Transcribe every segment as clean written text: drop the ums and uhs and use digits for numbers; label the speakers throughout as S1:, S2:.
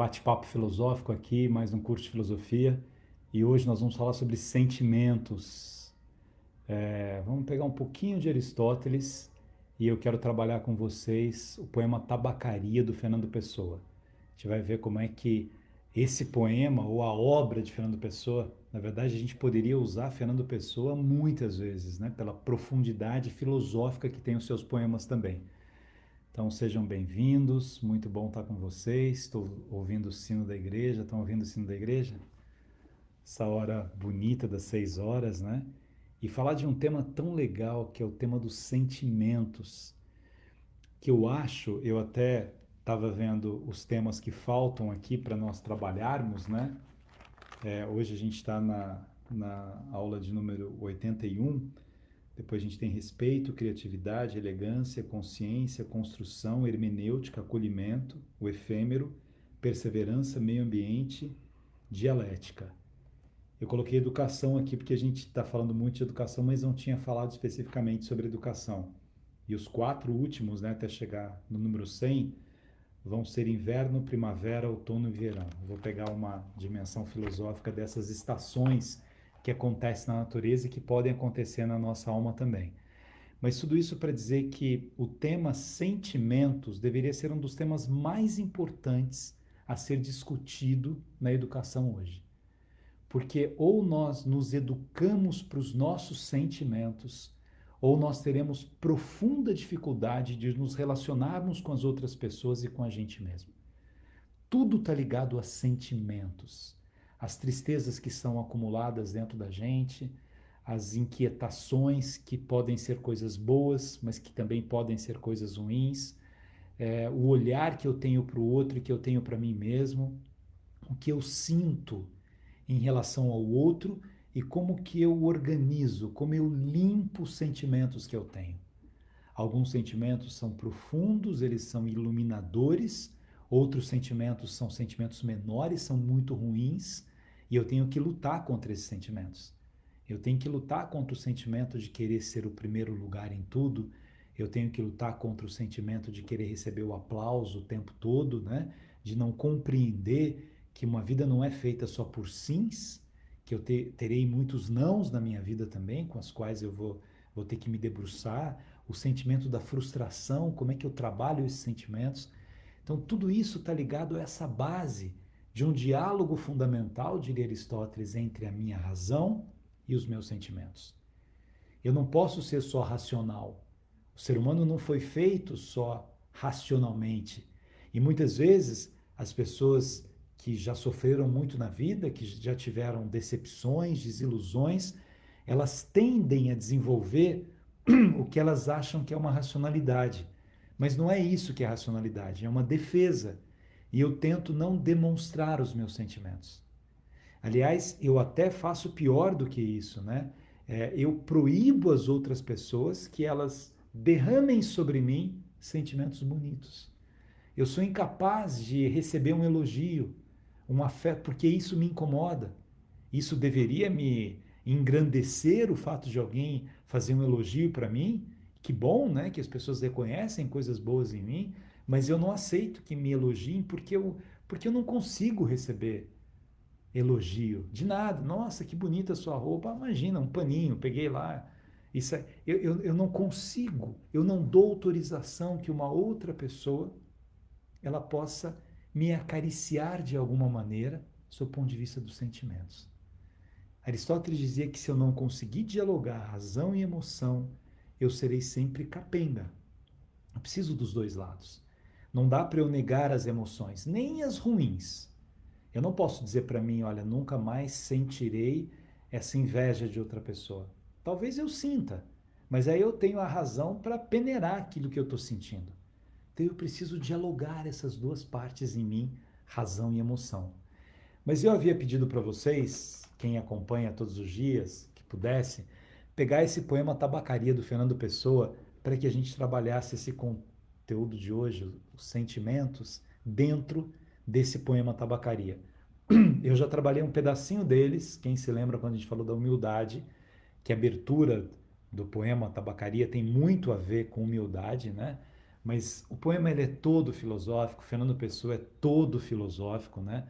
S1: bate-papo filosófico aqui, mais um curso de filosofia. E hoje nós vamos falar sobre sentimentos. Vamos pegar um pouquinho de Aristóteles e eu quero trabalhar com vocês o poema Tabacaria, do Fernando Pessoa. A gente vai ver como é que esse poema ou a obra de Fernando Pessoa, na verdade a gente poderia usar Fernando Pessoa muitas vezes, né? Pela profundidade filosófica que tem os seus poemas também. Então sejam bem-vindos, muito bom estar com vocês. Estou ouvindo o sino da igreja, estão ouvindo o sino da igreja? Essa hora bonita das 6 horas, né? E falar de um tema tão legal que é o tema dos sentimentos, que eu até estava vendo os temas que faltam aqui para nós trabalharmos, né? Hoje a gente está na aula de número 81. Depois a gente tem respeito, criatividade, elegância, consciência, construção, hermenêutica, acolhimento, o efêmero, perseverança, meio ambiente, dialética. Eu coloquei educação aqui porque a gente está falando muito de educação, mas não tinha falado especificamente sobre educação. E os 4 últimos, né, até chegar no número 100, vão ser inverno, primavera, outono e verão. Eu vou pegar uma dimensão filosófica dessas estações que acontecem na natureza e que podem acontecer na nossa alma também. Mas tudo isso para dizer que o tema sentimentos deveria ser um dos temas mais importantes a ser discutido na educação hoje. Porque ou nós nos educamos para os nossos sentimentos, ou nós teremos profunda dificuldade de nos relacionarmos com as outras pessoas e com a gente mesmo. Tudo está ligado a sentimentos. As tristezas que são acumuladas dentro da gente, as inquietações que podem ser coisas boas, mas que também podem ser coisas ruins, o olhar que eu tenho para o outro e que eu tenho para mim mesmo, o que eu sinto em relação ao outro e como que eu organizo, como eu limpo os sentimentos que eu tenho. Alguns sentimentos são profundos, eles são iluminadores, outros sentimentos são sentimentos menores, são muito ruins, e eu tenho que lutar contra esses sentimentos. Eu tenho que lutar contra o sentimento de querer ser o primeiro lugar em tudo, eu tenho que lutar contra o sentimento de querer receber o aplauso o tempo todo, né? De não compreender que uma vida não é feita só por sims, que eu terei muitos nãos na minha vida também, com as quais eu vou ter que me debruçar, o sentimento da frustração, como é que eu trabalho esses sentimentos. Então, tudo isso está ligado a essa base de um diálogo fundamental, diria Aristóteles, entre a minha razão e os meus sentimentos. Eu não posso ser só racional. O ser humano não foi feito só racionalmente. E muitas vezes as pessoas que já sofreram muito na vida, que já tiveram decepções, desilusões, elas tendem a desenvolver o que elas acham que é uma racionalidade. Mas não é isso que é racionalidade, é uma defesa. E eu tento não demonstrar os meus sentimentos. Aliás, eu até faço pior do que isso, né? Eu proíbo as outras pessoas que elas derramem sobre mim sentimentos bonitos. Eu sou incapaz de receber um elogio, um afeto, porque isso me incomoda. Isso deveria me engrandecer, o fato de alguém fazer um elogio para mim. Que bom, né? Que as pessoas reconhecem coisas boas em mim, mas eu não aceito que me elogiem porque eu não consigo receber elogio de nada. Nossa, que bonita a sua roupa. Imagina, um paninho, peguei lá. Isso eu não consigo, eu não dou autorização que uma outra pessoa ela possa me acariciar de alguma maneira, sob o ponto de vista dos sentimentos. Aristóteles dizia que se eu não conseguir dialogar razão e emoção, eu serei sempre capenga. Eu preciso dos dois lados. Não dá para eu negar as emoções, nem as ruins. Eu não posso dizer para mim, olha, nunca mais sentirei essa inveja de outra pessoa. Talvez eu sinta, mas aí eu tenho a razão para peneirar aquilo que eu estou sentindo. Então eu preciso dialogar essas duas partes em mim, razão e emoção. Mas eu havia pedido para vocês, quem acompanha todos os dias, que pudesse, pegar esse poema Tabacaria do Fernando Pessoa para que a gente trabalhasse esse conteúdo de hoje, os sentimentos, dentro desse poema Tabacaria. Eu já trabalhei um pedacinho deles, quem se lembra quando a gente falou da humildade, que a abertura do poema Tabacaria tem muito a ver com humildade, né? Mas o poema ele é todo filosófico, Fernando Pessoa é todo filosófico, né?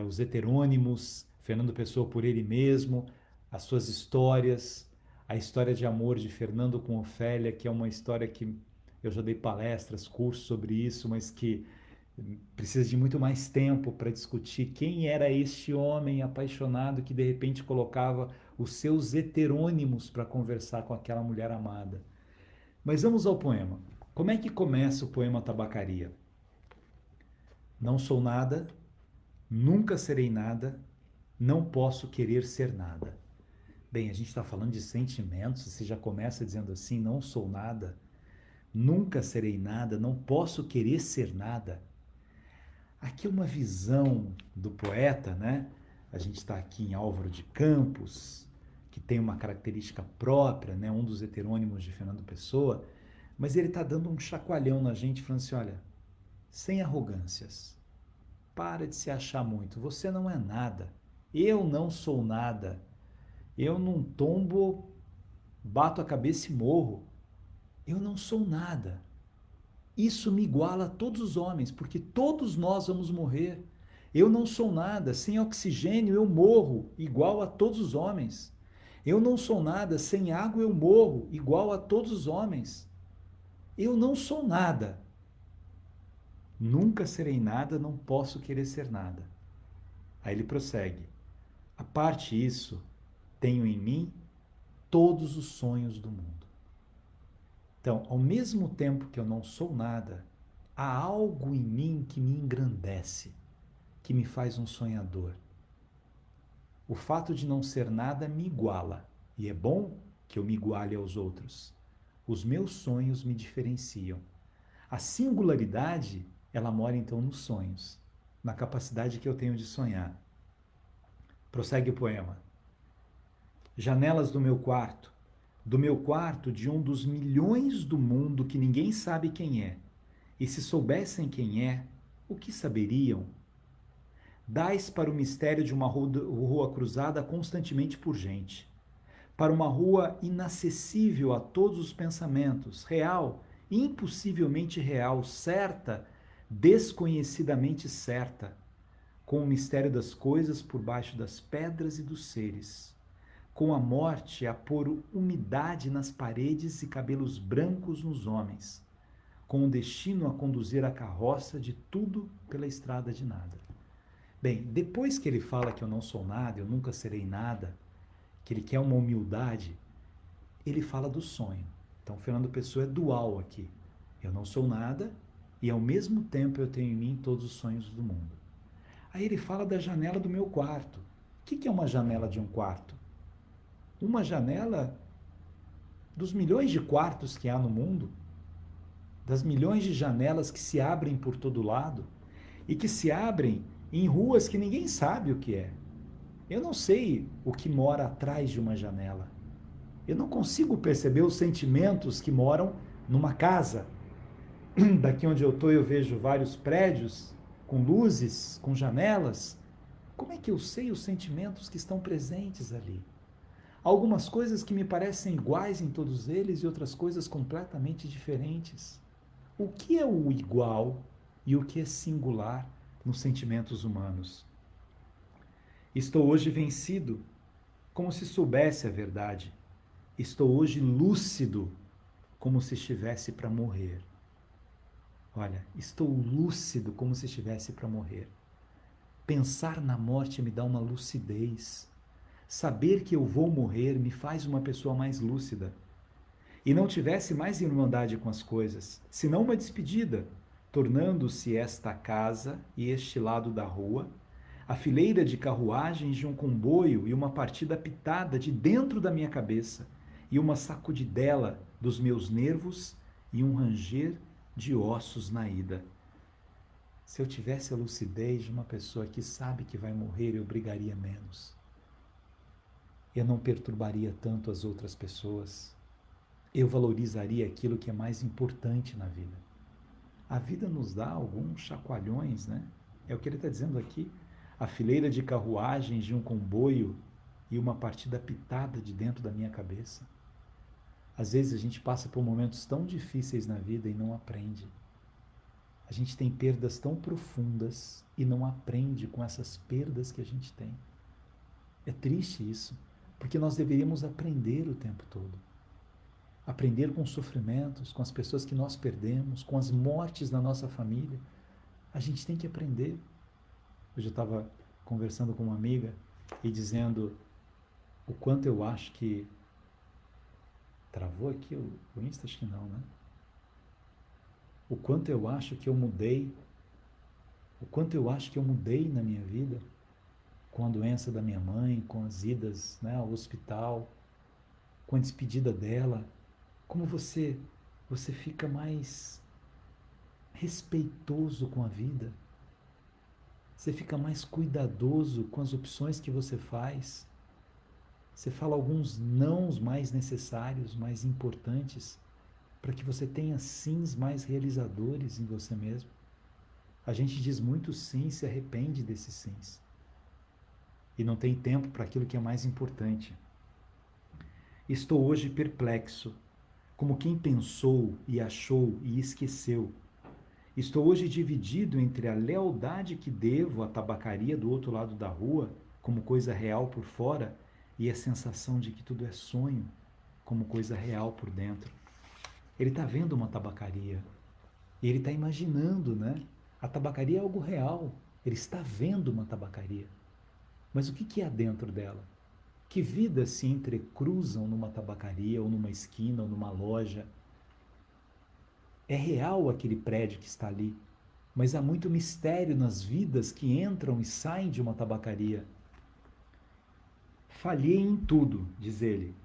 S1: Os heterônimos, Fernando Pessoa por ele mesmo, as suas histórias, a história de amor de Fernando com Ofélia, que é uma história que eu já dei palestras, cursos sobre isso, mas que precisa de muito mais tempo para discutir quem era este homem apaixonado que de repente colocava os seus heterônimos para conversar com aquela mulher amada. Mas vamos ao poema. Como é que começa o poema Tabacaria? Não sou nada, nunca serei nada, não posso querer ser nada. Bem, a gente está falando de sentimentos, você já começa dizendo assim, não sou nada, nunca serei nada, não posso querer ser nada. Aqui é uma visão do poeta, né? A gente está aqui em Álvaro de Campos, que tem uma característica própria, né? Um dos heterônimos de Fernando Pessoa, mas ele está dando um chacoalhão na gente, falando assim, olha, sem arrogâncias, para de se achar muito, você não é nada, eu não sou nada, eu num tombo bato a cabeça e morro, eu não sou nada. Isso me iguala a todos os homens, porque todos nós vamos morrer. Eu não sou nada, sem oxigênio eu morro, igual a todos os homens. Eu não sou nada, sem água eu morro, igual a todos os homens. Eu não sou nada. Nunca serei nada, não posso querer ser nada. Aí ele prossegue. A parte isso, tenho em mim todos os sonhos do mundo. Então, ao mesmo tempo que eu não sou nada, há algo em mim que me engrandece, que me faz um sonhador. O fato de não ser nada me iguala, e é bom que eu me iguale aos outros. Os meus sonhos me diferenciam. A singularidade, ela mora então nos sonhos, na capacidade que eu tenho de sonhar. Prossegue o poema. Janelas do meu quarto de um dos milhões do mundo que ninguém sabe quem é. E se soubessem quem é, o que saberiam? Dais para o mistério de uma rua cruzada constantemente por gente, para uma rua inacessível a todos os pensamentos, real, impossivelmente real, certa, desconhecidamente certa, com o mistério das coisas por baixo das pedras e dos seres, com a morte a pôr umidade nas paredes e cabelos brancos nos homens, com o destino a conduzir a carroça de tudo pela estrada de nada. Bem, depois que ele fala que eu não sou nada, eu nunca serei nada, que ele quer uma humildade, ele fala do sonho. Então, Fernando Pessoa é dual aqui. Eu não sou nada e, ao mesmo tempo, eu tenho em mim todos os sonhos do mundo. Aí ele fala da janela do meu quarto. O que é uma janela de um quarto? Uma janela dos milhões de quartos que há no mundo, das milhões de janelas que se abrem por todo lado e que se abrem em ruas que ninguém sabe o que é. Eu não sei o que mora atrás de uma janela. Eu não consigo perceber os sentimentos que moram numa casa. Daqui onde eu estou eu vejo vários prédios com luzes, com janelas. Como é que eu sei os sentimentos que estão presentes ali? Algumas coisas que me parecem iguais em todos eles e outras coisas completamente diferentes. O que é o igual e o que é singular nos sentimentos humanos? Estou hoje vencido, como se soubesse a verdade. Estou hoje lúcido, como se estivesse para morrer. Olha, estou lúcido, como se estivesse para morrer. Pensar na morte me dá uma lucidez. Saber que eu vou morrer me faz uma pessoa mais lúcida. E não tivesse mais irmandade com as coisas, senão uma despedida, tornando-se esta casa e este lado da rua, a fileira de carruagens de um comboio e uma partida pitada de dentro da minha cabeça, e uma sacudidela dos meus nervos e um ranger de ossos na ida. Se eu tivesse a lucidez de uma pessoa que sabe que vai morrer, eu brigaria menos. Eu não perturbaria tanto as outras pessoas. Eu valorizaria aquilo que é mais importante na vida. A vida nos dá alguns chacoalhões, né? É o que ele está dizendo aqui. A fileira de carruagens de um comboio e uma partida pitada de dentro da minha cabeça. Às vezes a gente passa por momentos tão difíceis na vida e não aprende. A gente tem perdas tão profundas e não aprende com essas perdas que a gente tem. É triste isso, porque nós deveríamos aprender o tempo todo. Aprender com os sofrimentos, com as pessoas que nós perdemos, com as mortes na nossa família. A gente tem que aprender. Hoje eu estava conversando com uma amiga e dizendo o quanto eu acho que... Travou aqui o Insta? Acho que não, né? O quanto eu acho que eu mudei, o quanto eu acho que eu mudei na minha vida com a doença da minha mãe, com as idas, né, ao hospital, com a despedida dela. Como você fica mais respeitoso com a vida. Você fica mais cuidadoso com as opções que você faz. Você fala alguns nãos mais necessários, mais importantes, para que você tenha sims mais realizadores em você mesmo. A gente diz muito sim e se arrepende desses sims. E não tem tempo para aquilo que é mais importante. Estou hoje perplexo, como quem pensou e achou e esqueceu. Estou hoje dividido entre a lealdade que devo à tabacaria do outro lado da rua, como coisa real por fora, e a sensação de que tudo é sonho, como coisa real por dentro. Ele está vendo uma tabacaria, e ele está imaginando, né? A tabacaria é algo real, ele está vendo uma tabacaria. Mas o que há dentro dela? Que vidas se entrecruzam numa tabacaria, ou numa esquina, ou numa loja? É real aquele prédio que está ali, mas há muito mistério nas vidas que entram e saem de uma tabacaria. Falhei em tudo, diz ele.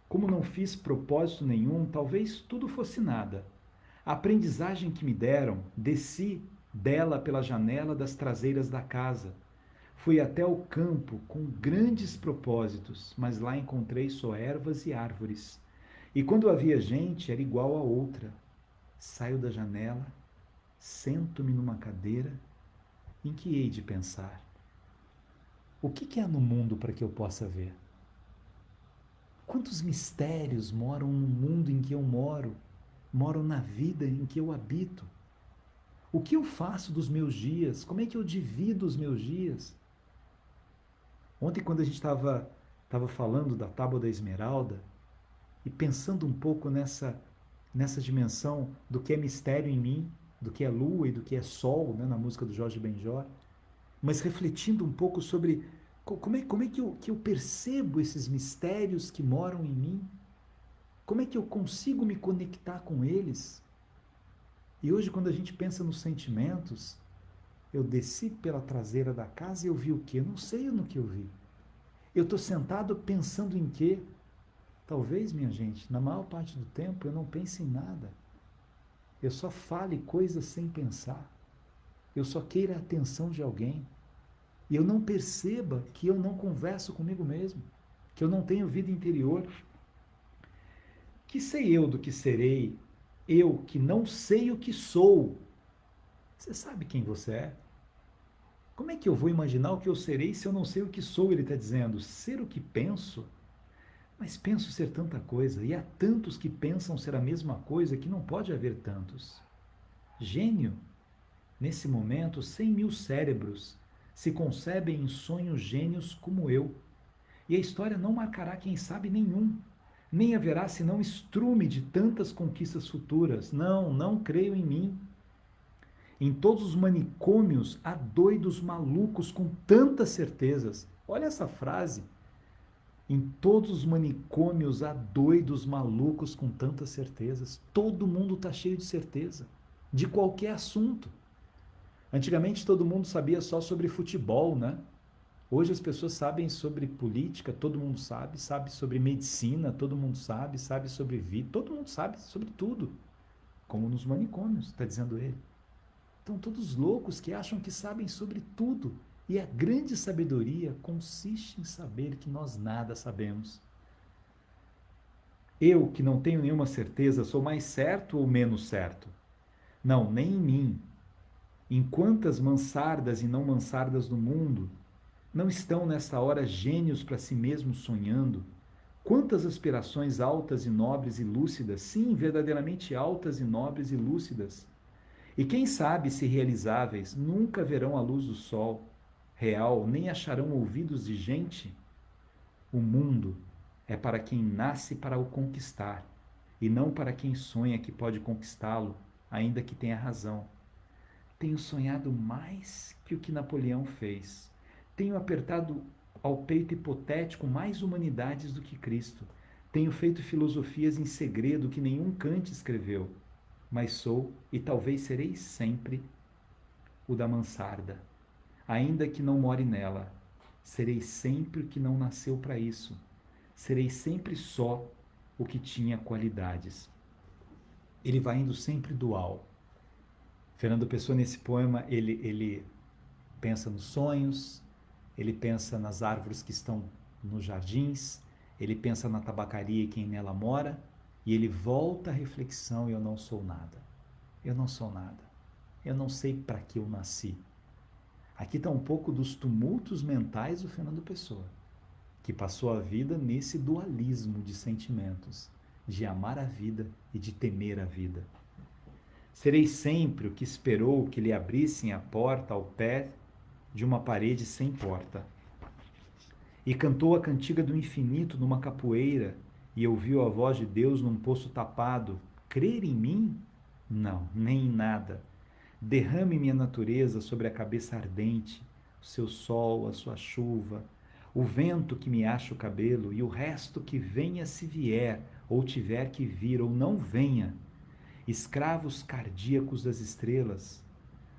S1: Como não fiz propósito nenhum, talvez tudo fosse nada. A aprendizagem que me deram, desci dela pela janela das traseiras da casa. Fui até o campo com grandes propósitos, mas lá encontrei só ervas e árvores. E quando havia gente, era igual a outra. Saio da janela, sento-me numa cadeira, em que hei de pensar? O que há no mundo para que eu possa ver? Quantos mistérios moram no mundo em que eu moro, moram na vida em que eu habito? O que eu faço dos meus dias? Como é que eu divido os meus dias? Ontem, quando a gente estava falando da Tábua da Esmeralda, e pensando um pouco nessa dimensão do que é mistério em mim, do que é lua e do que é sol, né, na música do Jorge Benjor, mas refletindo um pouco sobre como é que eu percebo esses mistérios que moram em mim, como é que eu consigo me conectar com eles. E hoje, quando a gente pensa nos sentimentos, eu desci pela traseira da casa e eu vi o quê? Eu não sei no que eu vi. Eu estou sentado pensando em quê? Talvez, minha gente, na maior parte do tempo eu não pense em nada. Eu só fale coisas sem pensar. Eu só queira a atenção de alguém. E eu não perceba que eu não converso comigo mesmo, que eu não tenho vida interior. Que sei eu do que serei, eu que não sei o que sou? Você sabe quem você é? Como é que eu vou imaginar o que eu serei se eu não sei o que sou? Ele está dizendo, ser o que penso? Mas penso ser tanta coisa, e há tantos que pensam ser a mesma coisa que não pode haver tantos. Gênio? Nesse momento, 100.000 cérebros se concebem em sonhos gênios como eu. E a história não marcará quem sabe nenhum. Nem haverá senão estrume de tantas conquistas futuras. Não creio em mim. Em todos os manicômios há doidos malucos com tantas certezas. Olha essa frase. Em todos os manicômios há doidos malucos com tantas certezas. Todo mundo está cheio de certeza. De qualquer assunto. Antigamente todo mundo sabia só sobre futebol, né? Hoje as pessoas sabem sobre política, todo mundo sabe sobre medicina, todo mundo sabe sobre vida, todo mundo sabe sobre tudo. Como nos manicômios, está dizendo ele. Então todos loucos que acham que sabem sobre tudo. E a grande sabedoria consiste em saber que nós nada sabemos. Eu, que não tenho nenhuma certeza, sou mais certo ou menos certo? Não, nem em mim. Em quantas mansardas e não mansardas do mundo não estão nessa hora gênios para si mesmos sonhando? Quantas aspirações altas e nobres e lúcidas, sim, verdadeiramente altas e nobres e lúcidas. E quem sabe se realizáveis, nunca verão a luz do sol real, nem acharão ouvidos de gente? O mundo é para quem nasce para o conquistar, e não para quem sonha que pode conquistá-lo, ainda que tenha razão. Tenho sonhado mais que o que Napoleão fez. Tenho apertado ao peito hipotético mais humanidades do que Cristo. Tenho feito filosofias em segredo que nenhum Kant escreveu. Mas sou, e talvez serei sempre, o da mansarda. Ainda que não more nela, serei sempre o que não nasceu para isso. Serei sempre só o que tinha qualidades. Ele vai indo sempre dual. Fernando Pessoa, nesse poema, ele pensa nos sonhos, ele pensa nas árvores que estão nos jardins, ele pensa na tabacaria e quem nela mora, e ele volta à reflexão: eu não sou nada. Eu não sou nada. Eu não sei para que eu nasci. Aqui está um pouco dos tumultos mentais do Fernando Pessoa, que passou a vida nesse dualismo de sentimentos, de amar a vida e de temer a vida. Serei sempre o que esperou que lhe abrissem a porta ao pé de uma parede sem porta. E cantou a cantiga do infinito numa capoeira e ouviu a voz de Deus num poço tapado. Crer em mim? Não, nem em nada. Derrame minha natureza sobre a cabeça ardente, o seu sol, a sua chuva, o vento que me acha o cabelo e o resto que venha se vier, ou tiver que vir, ou não venha. Escravos cardíacos das estrelas,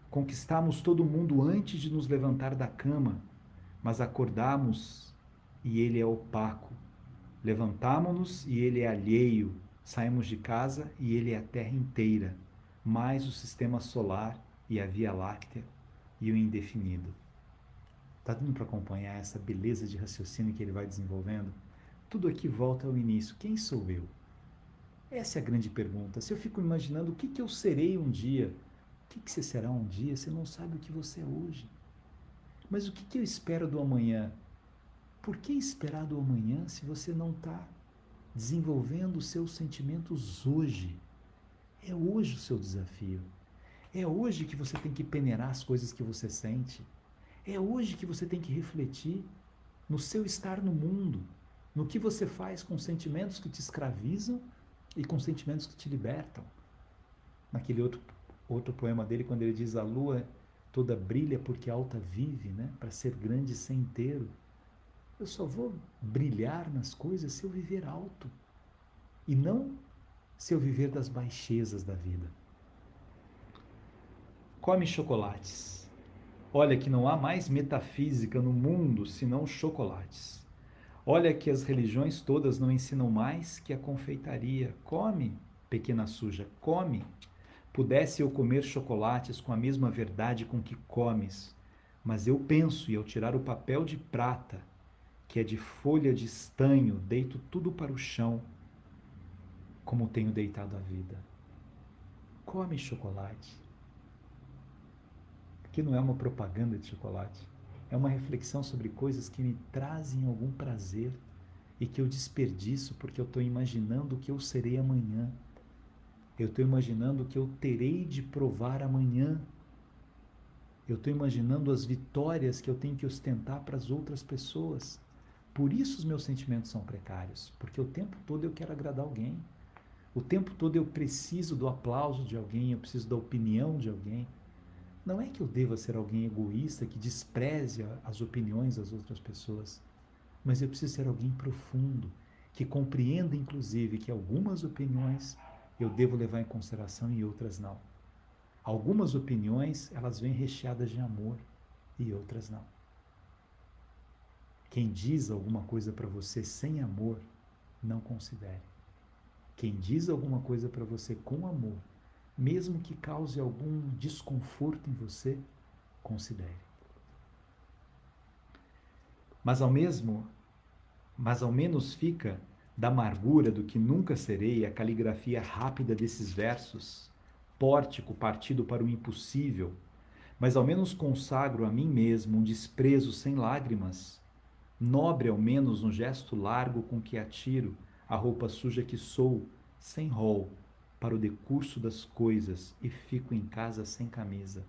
S1: conquistamos todo mundo antes de nos levantar da cama, mas acordamos e ele é opaco. Levantamo-nos e ele é alheio. Saímos de casa e ele é a terra inteira, mais o sistema solar e a Via Láctea e o indefinido. Está dando para acompanhar essa beleza de raciocínio que ele vai desenvolvendo? Tudo aqui volta ao início. Quem sou eu? Essa é a grande pergunta. Se eu fico imaginando o que eu serei um dia, o que você será um dia, você não sabe o que você é hoje. Mas o que eu espero do amanhã? Por que esperar do amanhã se você não está desenvolvendo os seus sentimentos hoje? É hoje o seu desafio. É hoje que você tem que peneirar as coisas que você sente. É hoje que você tem que refletir no seu estar no mundo, no que você faz com sentimentos que te escravizam e com sentimentos que te libertam. Naquele outro poema dele, quando ele diz: a lua toda brilha porque alta vive, né? Para ser grande sem inteiro. Eu só vou brilhar nas coisas se eu viver alto, e não se eu viver das baixezas da vida. Come chocolates. Olha que não há mais metafísica no mundo senão chocolates. Olha que as religiões todas não ensinam mais que a confeitaria. Come, pequena suja, come. Pudesse eu comer chocolates com a mesma verdade com que comes, mas eu penso, e ao tirar o papel de prata, que é de folha de estanho, deito tudo para o chão, como tenho deitado a vida. Come chocolate. Aqui não é uma propaganda de chocolate. É uma reflexão sobre coisas que me trazem algum prazer e que eu desperdiço porque eu estou imaginando o que eu serei amanhã. Eu estou imaginando o que eu terei de provar amanhã. Eu estou imaginando as vitórias que eu tenho que ostentar para as outras pessoas. Por isso os meus sentimentos são precários, porque o tempo todo eu quero agradar alguém. O tempo todo eu preciso do aplauso de alguém, eu preciso da opinião de alguém. Não é que eu deva ser alguém egoísta, que despreze as opiniões das outras pessoas, mas eu preciso ser alguém profundo, que compreenda inclusive que algumas opiniões eu devo levar em consideração e outras não. Algumas opiniões, elas vêm recheadas de amor e outras não. Quem diz alguma coisa para você sem amor, não considere. Quem diz alguma coisa para você com amor, mesmo que cause algum desconforto em você, considere. Mas ao menos fica da amargura do que nunca serei a caligrafia rápida desses versos, pórtico partido para o impossível, mas ao menos consagro a mim mesmo um desprezo sem lágrimas, Nobre ao menos um gesto largo com que atiro a roupa suja que sou, sem rol, para o decurso das coisas e fico em casa sem camisa.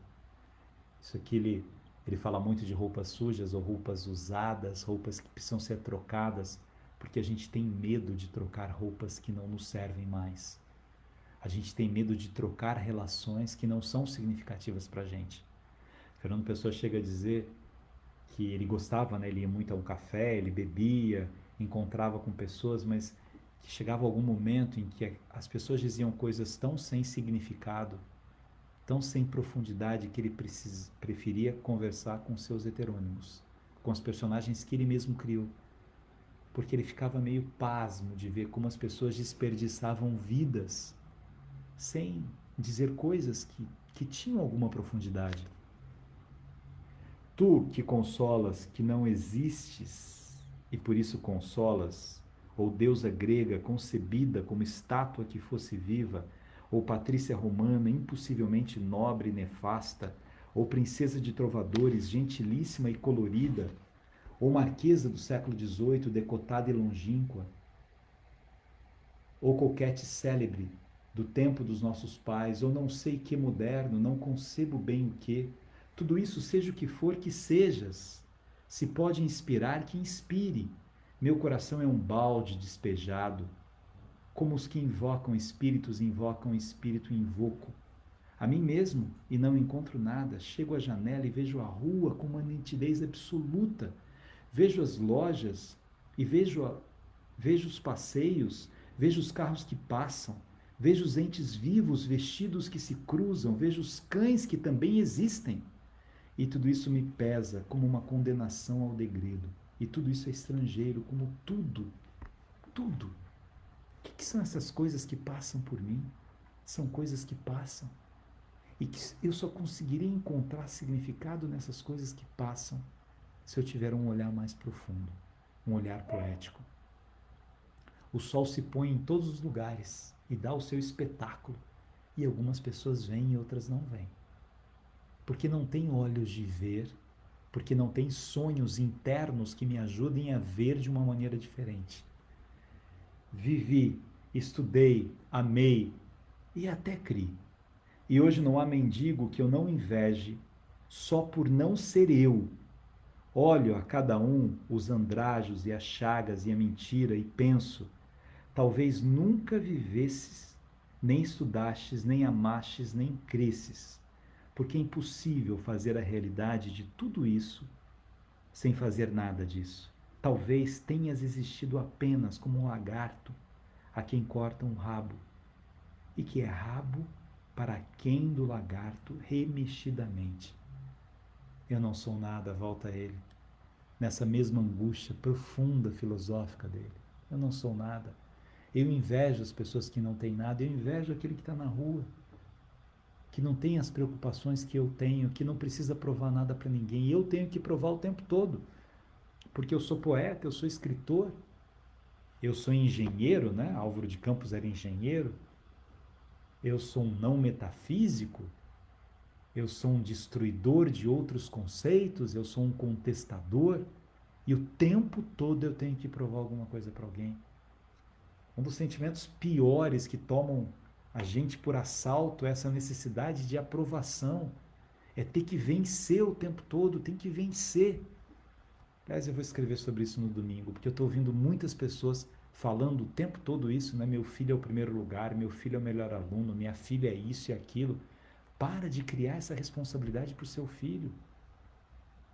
S1: Isso aqui ele fala muito de roupas sujas ou roupas usadas, roupas que precisam ser trocadas, porque a gente tem medo de trocar roupas que não nos servem mais. A gente tem medo de trocar relações que não são significativas para a gente. Fernando Pessoa chega a dizer que ele gostava, né? Ele ia muito a um café, ele bebia, encontrava com pessoas, mas que chegava algum momento em que as pessoas diziam coisas tão sem significado, tão sem profundidade, que ele preferia conversar com seus heterônimos, com os personagens que ele mesmo criou, porque ele ficava meio pasmo de ver como as pessoas desperdiçavam vidas sem dizer coisas que tinham alguma profundidade. Tu que consolas que não existes e por isso consolas, ou deusa grega concebida como estátua que fosse viva, ou patrícia romana impossivelmente nobre e nefasta, ou princesa de trovadores gentilíssima e colorida, ou marquesa do século XVIII decotada e longínqua, ou coquete célebre do tempo dos nossos pais, ou não sei que moderno, não concebo bem o que, tudo isso, seja o que for que sejas, se pode inspirar, que inspire. Meu coração é um balde despejado, como os que invocam espírito invoco. A mim mesmo, e não encontro nada, chego à janela e vejo a rua com uma nitidez absoluta, vejo as lojas e vejo os passeios, vejo os carros que passam, vejo os entes vivos vestidos que se cruzam, vejo os cães que também existem. E tudo isso me pesa como uma condenação ao degredo. E tudo isso é estrangeiro, como tudo. Tudo. O que são essas coisas que passam por mim? São coisas que passam. E que eu só conseguirei encontrar significado nessas coisas que passam se eu tiver um olhar mais profundo, um olhar poético. O sol se põe em todos os lugares e dá o seu espetáculo. E algumas pessoas vêm e outras não vêm. Porque não tem olhos de ver, porque não tem sonhos internos que me ajudem a ver de uma maneira diferente. Vivi, estudei, amei e até criei. E hoje não há mendigo que eu não inveje, só por não ser eu. Olho a cada um os andrajos e as chagas e a mentira e penso, talvez nunca vivesses, nem estudastes, nem amastes, nem cresces, porque é impossível fazer a realidade de tudo isso sem fazer nada disso. Talvez tenhas existido apenas como um lagarto a quem corta um rabo, e que é rabo para quem do lagarto remexidamente. Eu não sou nada, volta a ele, nessa mesma angústia profunda filosófica dele. Eu não sou nada. Eu invejo as pessoas que não têm nada, eu invejo aquele que está na rua, que não tem as preocupações que eu tenho, que não precisa provar nada para ninguém. E eu tenho que provar o tempo todo, porque eu sou poeta, eu sou escritor, eu sou engenheiro, né? Álvaro de Campos era engenheiro, eu sou um não metafísico, eu sou um destruidor de outros conceitos, eu sou um contestador, e o tempo todo eu tenho que provar alguma coisa para alguém. Um dos sentimentos piores que tomam a gente por assalto é essa necessidade de aprovação, é ter que vencer o tempo todo, tem que vencer. Aliás, eu vou escrever sobre isso no domingo, porque eu estou ouvindo muitas pessoas falando o tempo todo isso, né? Meu filho é o primeiro lugar, meu filho é o melhor aluno, minha filha é isso e aquilo. Para de criar essa responsabilidade para o seu filho.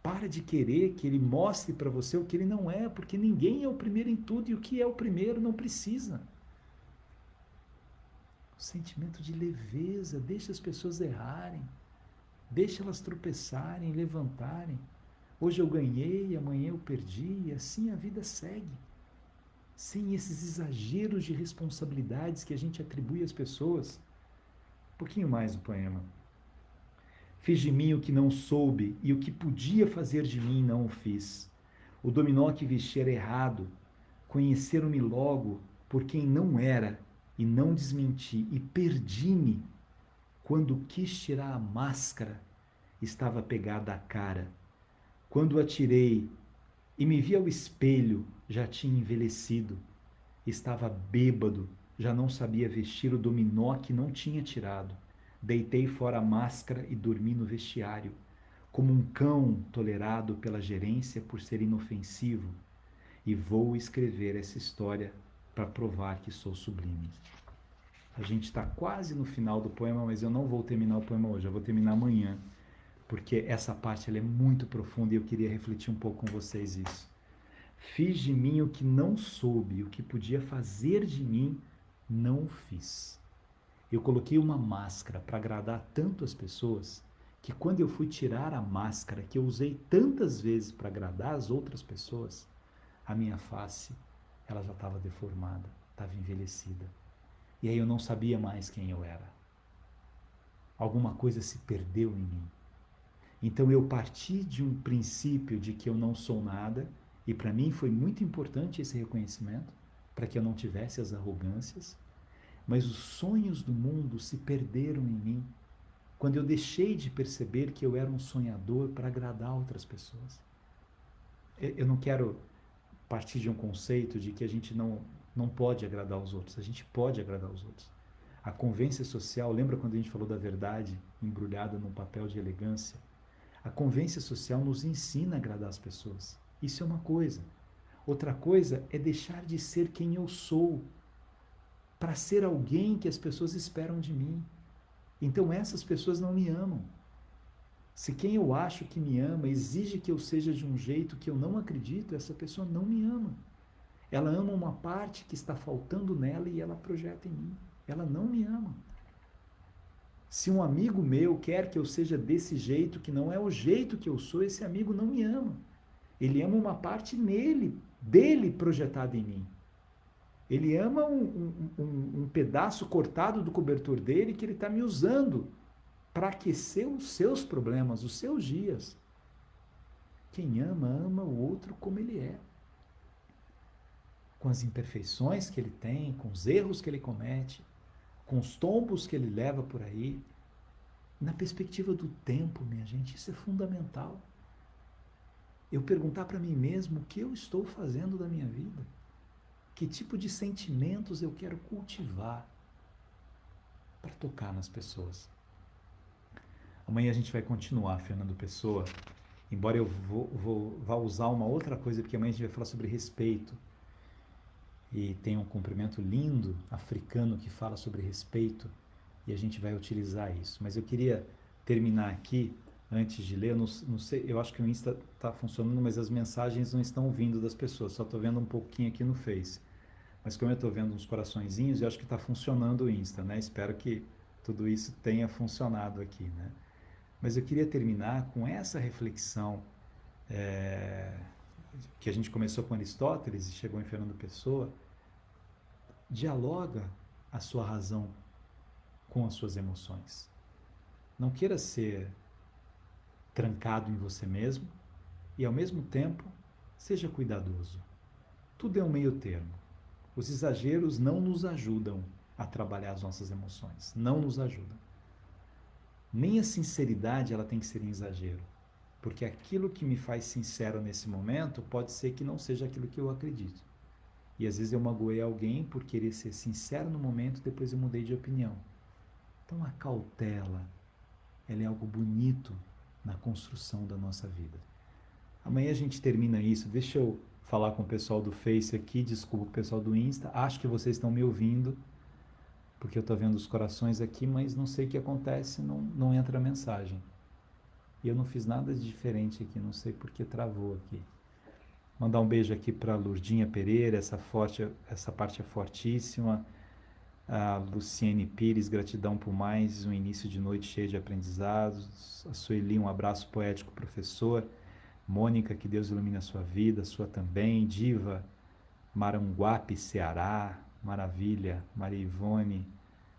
S1: Para de querer que ele mostre para você o que ele não é, porque ninguém é o primeiro em tudo e o que é o primeiro não precisa. O sentimento de leveza, deixa as pessoas errarem, deixa elas tropeçarem, levantarem. Hoje eu ganhei, amanhã eu perdi, e assim a vida segue. Sem esses exageros de responsabilidades que a gente atribui às pessoas. Um pouquinho mais o poema. Fiz de mim o que não soube, e o que podia fazer de mim não o fiz. O dominó que vesti era errado. Conheceram-me logo por quem não era, e não desmenti, e perdi-me. Quando quis tirar a máscara, estava pegada à cara. Quando atirei E me vi ao espelho, já tinha envelhecido. Estava bêbado, já não sabia vestir o dominó que não tinha tirado. Deitei fora a máscara e dormi no vestiário, como um cão tolerado pela gerência por ser inofensivo. E vou escrever essa história para provar que sou sublime. A gente está quase no final do poema, mas eu não vou terminar o poema hoje, eu vou terminar amanhã, porque essa parte ela é muito profunda e eu queria refletir um pouco com vocês isso. Fiz de mim o que não soube, o que podia fazer de mim, não fiz. Eu coloquei uma máscara para agradar tanto as pessoas, que quando eu fui tirar a máscara que eu usei tantas vezes para agradar as outras pessoas, a minha face, ela já estava deformada, estava envelhecida. E aí eu não sabia mais quem eu era. Alguma coisa se perdeu em mim. Então eu parti de um princípio de que eu não sou nada, e para mim foi muito importante esse reconhecimento, para que eu não tivesse as arrogâncias, mas os sonhos do mundo se perderam em mim, quando eu deixei de perceber que eu era um sonhador para agradar outras pessoas. Eu não quero partir de um conceito de que a gente não pode agradar os outros, a gente pode agradar os outros. A convivência social, lembra quando a gente falou da verdade embrulhada num papel de elegância? A convivência social nos ensina a agradar as pessoas. Isso é uma coisa. Outra coisa é deixar de ser quem eu sou, para ser alguém que as pessoas esperam de mim. Então essas pessoas não me amam. Se quem eu acho que me ama exige que eu seja de um jeito que eu não acredito, essa pessoa não me ama. Ela ama uma parte que está faltando nela e ela projeta em mim. Ela não me ama. Se um amigo meu quer que eu seja desse jeito, que não é o jeito que eu sou, esse amigo não me ama. Ele ama uma parte dele projetada em mim. Ele ama um pedaço cortado do cobertor dele que ele está me usando para aquecer os seus problemas, os seus dias. Quem ama, ama o outro como ele é. Com as imperfeições que ele tem, com os erros que ele comete, com os tombos que ele leva por aí. Na perspectiva do tempo, minha gente, isso é fundamental. Eu perguntar para mim mesmo o que eu estou fazendo da minha vida. Que tipo de sentimentos eu quero cultivar para tocar nas pessoas. Amanhã a gente vai continuar, Fernando Pessoa, embora eu vá usar uma outra coisa, porque amanhã a gente vai falar sobre respeito. E tem um cumprimento lindo africano que fala sobre respeito, e a gente vai utilizar isso. Mas eu queria terminar aqui, antes de ler, eu não sei, eu acho que o Insta está funcionando, mas as mensagens não estão vindo das pessoas, só estou vendo um pouquinho aqui no Face. Mas como eu estou vendo uns coraçõezinhos, eu acho que está funcionando o Insta, né? Espero que tudo isso tenha funcionado aqui, né? Mas eu queria terminar com essa reflexão que a gente começou com Aristóteles e chegou em Fernando Pessoa. Dialoga a sua razão com as suas emoções. Não queira ser trancado em você mesmo e, ao mesmo tempo, seja cuidadoso. Tudo é um meio termo. Os exageros não nos ajudam a trabalhar as nossas emoções. Não nos ajudam. Nem a sinceridade ela tem que ser em exagero. Porque aquilo que me faz sincero nesse momento pode ser que não seja aquilo que eu acredito. E às vezes eu magoei alguém por querer ser sincero no momento, depois eu mudei de opinião. Então a cautela, ela é algo bonito na construção da nossa vida. Amanhã a gente termina isso. Deixa eu falar com o pessoal do Face aqui, desculpa o pessoal do Insta. Acho que vocês estão me ouvindo, porque eu estou vendo os corações aqui, mas não sei o que acontece, não entra a mensagem. E eu não fiz nada de diferente aqui, não sei porque travou aqui. Mandar um beijo aqui para a Lurdinha Pereira, essa parte é fortíssima. A Luciene Pires, gratidão por mais um início de noite cheio de aprendizados. A Sueli, um abraço poético, professor. Mônica, que Deus ilumine a sua vida, a sua também. Diva, Maranguape, Ceará, maravilha. Maria Ivone,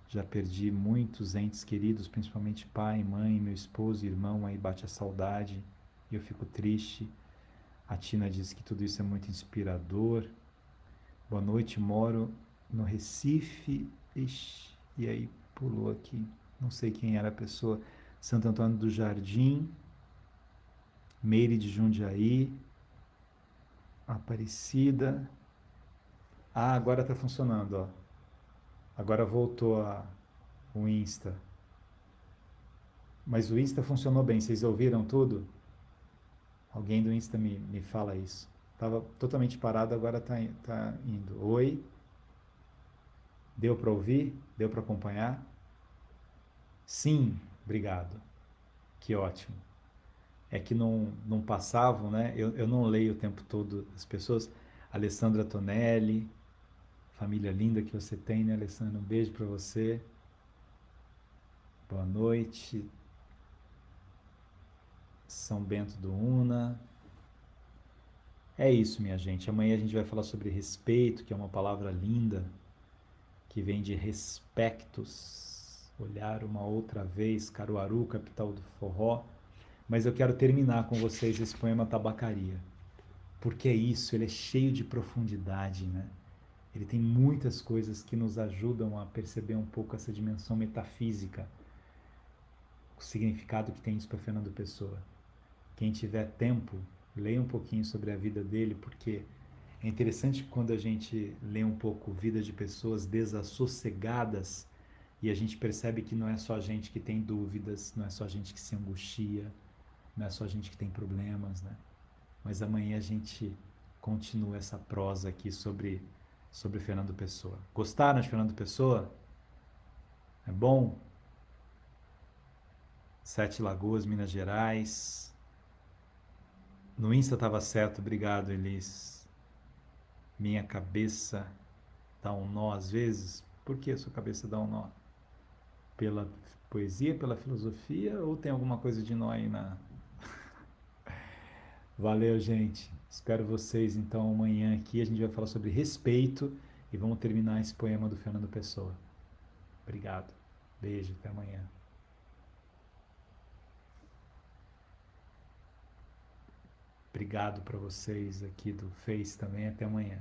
S1: já perdi muitos entes queridos, principalmente pai, mãe, meu esposo, irmão, aí bate a saudade e eu fico triste. A Tina diz que tudo isso é muito inspirador. Boa noite, moro no Recife. Ixi, e aí pulou aqui, não sei quem era a pessoa. Santo Antônio do Jardim. Meire de Jundiaí. Aparecida. Ah, agora está funcionando, ó. Agora voltou o Insta. Mas o Insta funcionou bem, vocês ouviram tudo? Alguém do Insta me fala isso. Tava totalmente parado, agora tá indo. Oi, deu para ouvir? Deu para acompanhar? Sim, obrigado. Que ótimo. É que não passavam, né? Eu não leio o tempo todo as pessoas. Alessandra Tonelli, família linda que você tem, né, Alessandra? Um beijo para você. Boa noite. São Bento do Una. É isso, minha gente. Amanhã a gente vai falar sobre respeito, que é uma palavra linda, que vem de respectos. Olhar uma outra vez, Caruaru, capital do forró. Mas eu quero terminar com vocês esse poema Tabacaria. Porque é isso, ele é cheio de profundidade, né? Ele tem muitas coisas que nos ajudam a perceber um pouco essa dimensão metafísica, o significado que tem isso para Fernando Pessoa. Quem tiver tempo, leia um pouquinho sobre a vida dele, porque é interessante quando a gente lê um pouco vida de pessoas desassossegadas e a gente percebe que não é só a gente que tem dúvidas, não é só a gente que se angustia, não é só a gente que tem problemas, né? Mas amanhã a gente continua essa prosa aqui sobre Fernando Pessoa. Gostaram de Fernando Pessoa? É bom? Sete Lagoas, Minas Gerais. No Insta estava certo, obrigado, Elis. Minha cabeça dá um nó às vezes. Por que a sua cabeça dá um nó? Pela poesia, pela filosofia ou tem alguma coisa de nó aí na. Valeu, gente. Espero vocês então amanhã aqui. A gente vai falar sobre respeito e vamos terminar esse poema do Fernando Pessoa. Obrigado. Beijo, até amanhã. Obrigado para vocês aqui do Face também. Até amanhã.